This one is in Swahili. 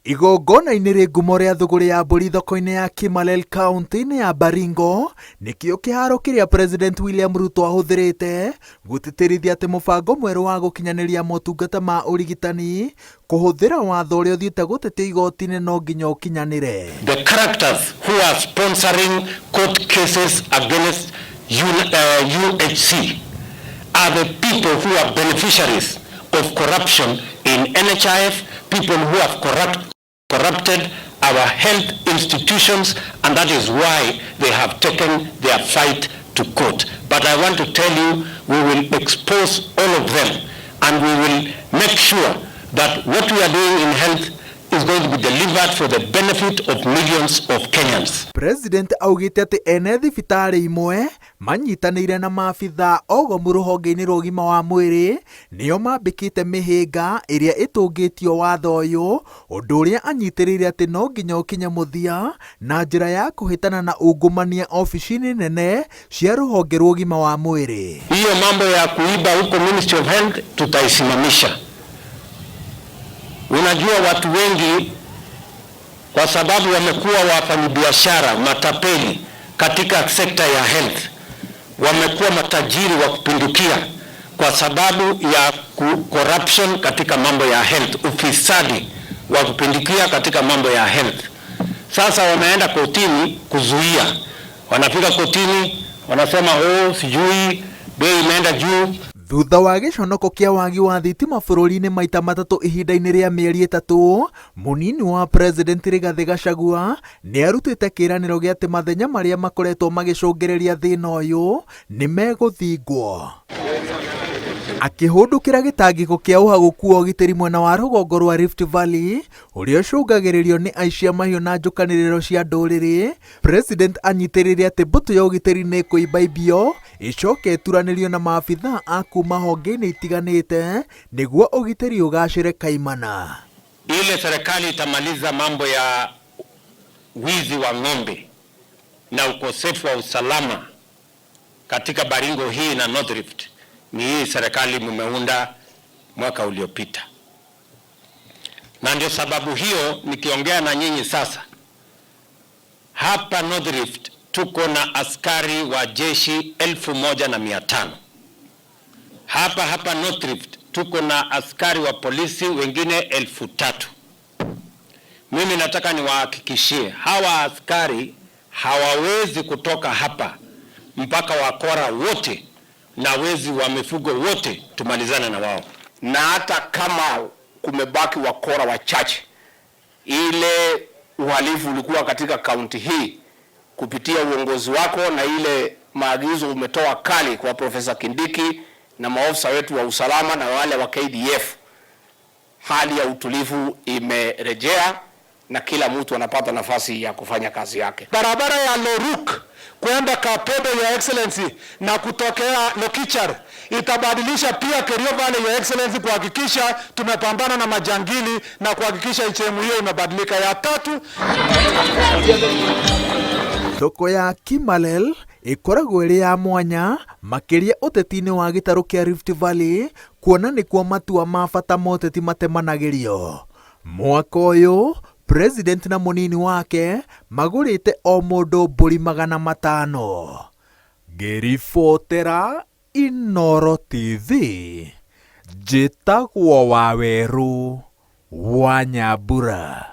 Igongona-inĩ rĩ ngumo rĩa thũgũrĩ ya mbũri thoko-inĩ ya Kimalel kaunti-inĩ ya Baringo nĩkĩo kĩharo kĩrĩa President William Ruto ahũthĩrĩte gũtĩtĩrithia atĩ mũbango mwerũ wa gũkinyanĩria motungata ma ũrigitani kũhũthĩra watho ũrĩa ũthiĩte gũtetio igoti-inĩ no nginya ũkinyanĩre. The characters who are sponsoring court cases against UHC are the people who are beneficiaries of corruption in NHIF, people who have corrupted our health institutions, and that is why they have taken their fight to court. But I want to tell you, we will expose all of them, and we will make sure that what we are doing in health is going to be delivered for the benefit of millions of Kenyans. President augite ati ene thibitarĩ imwe manyitanĩire na maabitha ogomu rũhonge-inĩ rwa ũgima wa mwĩrĩ nĩo mambĩkĩte mĩhĩnga ĩrĩa ĩtũngĩtio watho ũyũ, ũndũ ũrĩa anyitĩrĩire atĩ no nginya ũkinye mũthia na njĩra ya kũhĩtana na ungumania ofici-inĩ nene cia rũhonge rwa ũgima wa mwĩrĩ. Hiyo mambo ya kuiba huko Ministry of Health tutaisimamisha. Unajua watu wengi kwa sababu wamekuwa wafanyabiashara matapeli katika sekta ya health, wamekuwa matajiri wa kupindukia kwa sababu ya corruption katika mambo ya health, ufisadi wa kupindukia katika mambo ya health. Sasa wameenda kotini kuzuia, wanafika kotini wanasema sijui bei imeenda juu. Thutha wa gĩconoko kĩa wagi wa thitima bũrũri-inĩ maita matatũ ihinda-inĩ rĩa mĩeri ĩtatũ, mũnini wa President Rigathĩ Gachagua nĩ arutĩte kĩĩranĩro gĩa atĩ mathenya marĩa makoretwo magĩcũngĩrĩria thĩna ũyũ nĩ megũthingwo. Akĩhũndũkĩra gĩtangĩko kĩa ũhagũku wa ũgitĩri mwena wa rũgongo rwa Rift Valley ũrĩa ũcũngagĩrĩrio nĩ aici a mahiũ na njũkanĩrĩro cia ndũrĩrĩ, President anyitĩrĩire atĩ mbũtũ ya ũgitĩri nĩ kũimbaimbio icoke ĩturanĩrio na maabitha a kuma honge-inĩ itiganĩte nĩguo ũgitĩri ũgacĩre kaimana. Ile serikali itamaliza mambo ya wizi wa ng'ombe na ukosefu wa usalama katika Baringo hii na North Rift ni hii serikali mumeunda mwaka uliopita, na ndio sababu hiyo nikiongea na nyinyi sasa hapa North Rift tuko na askari wa jeshi 1,500. Hapa North Rift tuko na askari wa polisi wengine 3,000. Mimi nataka niwahakikishie hawa askari hawawezi kutoka hapa mpaka wakora wote na wezi wa mifugo wote tumalizane na wao. Na hata kama kumebaki wakora wachache, ile uhalifu ulikuwa katika kaunti hii kupitia uongozi wako na ile maagizo umetoa kali kwa Profesa Kindiki na maofisa wetu wa usalama na wale wa KDF, hali ya utulivu imerejea na kila mtu anapata nafasi ya kufanya kazi yake. Barabara ya Loruk kwenda Kapedo ya Excellency na kutokea Lokichar itabadilisha pia Kerio Valley ya Excellency, kuhakikisha tumepambana na majangili na kuhakikisha ichemu hiyo imebadilika. Ya tatu, thoko ya Kimalel ĩkoragwo ĩrĩ ya mwanya makĩria ũteti-inĩ wa gĩtarũ kĩa Rift Valley, kuona nĩkuo matua ma bata ma ũteti matemanagĩrio. Mwaka ũyũ President na mũnini wake magũrĩte o mũndũ mbũri 500. Ngĩribotera Inooro TV, njĩtagwo Waweru wa Nyambura.